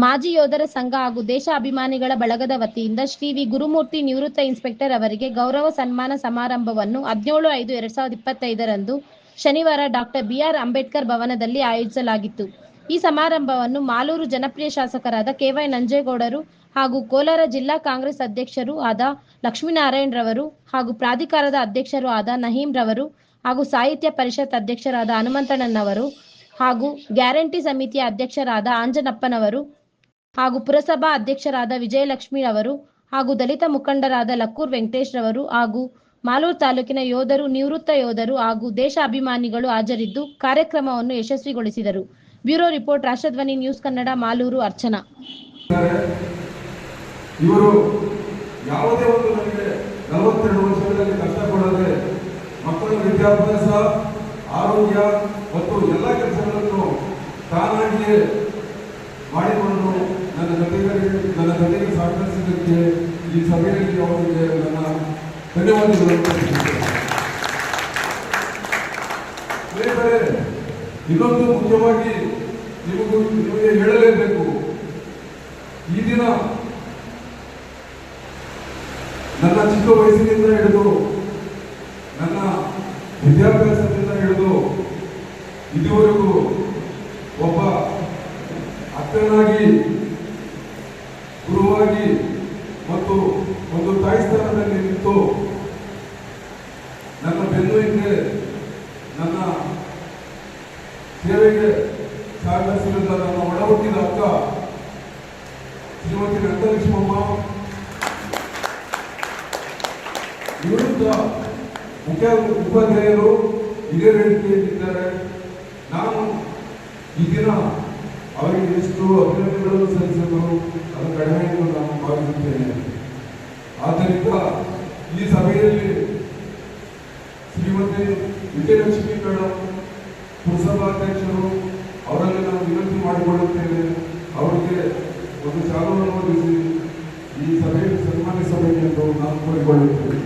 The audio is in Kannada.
ಮಾಜಿ ಯೋಧರ ಸಂಘ ಹಾಗೂ ದೇಶ ಅಭಿಮಾನಿಗಳ ಬಳಗದ ವತಿಯಿಂದ ಶ್ರೀ ವಿ ಗುರುಮೂರ್ತಿ ನಿವೃತ್ತ ಇನ್ಸ್ಪೆಕ್ಟರ್ ಅವರಿಗೆ ಗೌರವ ಸನ್ಮಾನ ಸಮಾರಂಭವನ್ನು 17/5/2025 ಶನಿವಾರ ಡಾಕ್ಟರ್ ಬಿ.ಆರ್. ಅಂಬೇಡ್ಕರ್ ಭವನದಲ್ಲಿ ಆಯೋಜಿಸಲಾಗಿತ್ತು. ಈ ಸಮಾರಂಭವನ್ನು ಮಾಲೂರು ಜನಪ್ರಿಯ ಶಾಸಕರಾದ ಕೆ.ವೈ. ನಂಜೇಗೌಡರು ಹಾಗೂ ಕೋಲಾರ ಜಿಲ್ಲಾ ಕಾಂಗ್ರೆಸ್ ಅಧ್ಯಕ್ಷರೂ ಆದ ಲಕ್ಷ್ಮೀನಾರಾಯಣ್ ರವರು ಹಾಗೂ ಪ್ರಾಧಿಕಾರದ ಅಧ್ಯಕ್ಷರೂ ಆದ ನಹೀಂ ರವರು ಹಾಗೂ ಸಾಹಿತ್ಯ ಪರಿಷತ್ ಅಧ್ಯಕ್ಷರಾದ ಹನುಮಂತಣ್ಣನವರು ಹಾಗೂ ಗ್ಯಾರಂಟಿ ಸಮಿತಿಯ ಅಧ್ಯಕ್ಷರಾದ ಆಂಜನಪ್ಪನವರು ಹಾಗೂ ಪುರಸಭಾ ಅಧ್ಯಕ್ಷರಾದ ವಿಜಯಲಕ್ಷ್ಮಿ ಅವರು ಹಾಗೂ ದಲಿತ ಮುಖಂಡರಾದ ಲಕ್ಕೂರ್ ವೆಂಕಟೇಶ್ ರವರು ಹಾಗೂ ಮಾಲೂರು ತಾಲೂಕಿನ ಯೋಧರು, ನಿವೃತ್ತ ಯೋಧರು ಹಾಗೂ ದೇಶ ಅಭಿಮಾನಿಗಳು ಹಾಜರಿದ್ದು ಕಾರ್ಯಕ್ರಮವನ್ನು ಯಶಸ್ವಿಗೊಳಿಸಿದರು. Bureau report, ರಾಷ್ಟ್ರಧ್ವನಿ news Kannada, Malur. Archana. ಇವರು ಯಾವುದೇ ಒಂದು ನನಗೆ 42 ವರ್ಷಗಳಲ್ಲಿ ಕಷ್ಟಪಡದೆ ಮಕ್ಕಳ ವಿದ್ಯಾಭ್ಯಾಸ, ಆರೋಗ್ಯ ಮತ್ತು ಎಲ್ಲ ಕೆಲಸಗಳನ್ನು ತಾನಾಗಿಯೇ ಮಾಡಿಕೊಂಡು ನನ್ನ ಜೊತೆಗೆ ಸಹಕರಿಸಿದ್ದಕ್ಕೆ ಈ ಸಭೆಯಲ್ಲಿ ಅವರಿಗೆ ನನ್ನ ಧನ್ಯವಾದಗಳು. ಇನ್ನೊಂದು ಮುಖ್ಯವಾಗಿ ನಿಮಗೆ ಹೇಳಲೇಬೇಕು. ಈ ದಿನ ನನ್ನ ಚಿಕ್ಕ ವಯಸ್ಸಿನಿಂದ ಹಿಡಿದು ನನ್ನ ವಿದ್ಯಾಭ್ಯಾಸದಿಂದ ಹಿಡಿದು ಇದುವರೆಗೂ ಒಬ್ಬ ಅಕ್ಕನಾಗಿ, ಗುರುವಾಗಿ ಮತ್ತು ಒಂದು ತಾಯಿ ಸ್ಥಾನದಲ್ಲಿ ನಿಂತು ನನ್ನ ಬೆನ್ನು ಹಿಂದೆ ನನ್ನ ಸೇವೆಗೆ ಸಹಕರಿಸಿದ ನನ್ನ ಒಡ ಹುಟ್ಟಿದ ಅಕ್ಕ ಶ್ರೀಮತಿ ವೆಂಕಟಲಕ್ಷ್ಮಮ್ಮ ನಿವೃತ್ತ ಉಪಾಧ್ಯಾಯರು ಇದೇ ವೇದಿಕೆಯಲ್ಲಿದ್ದಾರೆ. ನಾನು ಈ ದಿನ ಅವರಿಗೆ ಎಷ್ಟು ಅಭಿನಂದನೆಗಳನ್ನು ಸಲ್ಲಿಸಲು ಅದು ಕಡಿಮೆ ಎಂದು ನಾನು ಭಾವಿಸುತ್ತೇನೆ. ಆದ್ದರಿಂದ ಈ ಸಭೆಯಲ್ಲಿ ಶ್ರೀಮತಿ ವಿಜಯಲಕ್ಷ್ಮಿ ಮೇಡಮ್, ಪುರಸಭಾಧ್ಯಕ್ಷರು ಅವರಲ್ಲಿ ನಾನು ವಿನಂತಿ ಮಾಡಿಕೊಳ್ಳುತ್ತೇನೆ. ಅವರಿಗೆ ಒಂದು ಚಾಲವನ್ನು ಹೊಂದಿಸಿ ಈ ಸಭೆಯಲ್ಲಿ ಸನ್ಮಾನಿಸಬೇಕೆಂದು ನಾನು ಕೋರಿಕೊಳ್ಳುತ್ತೇನೆ.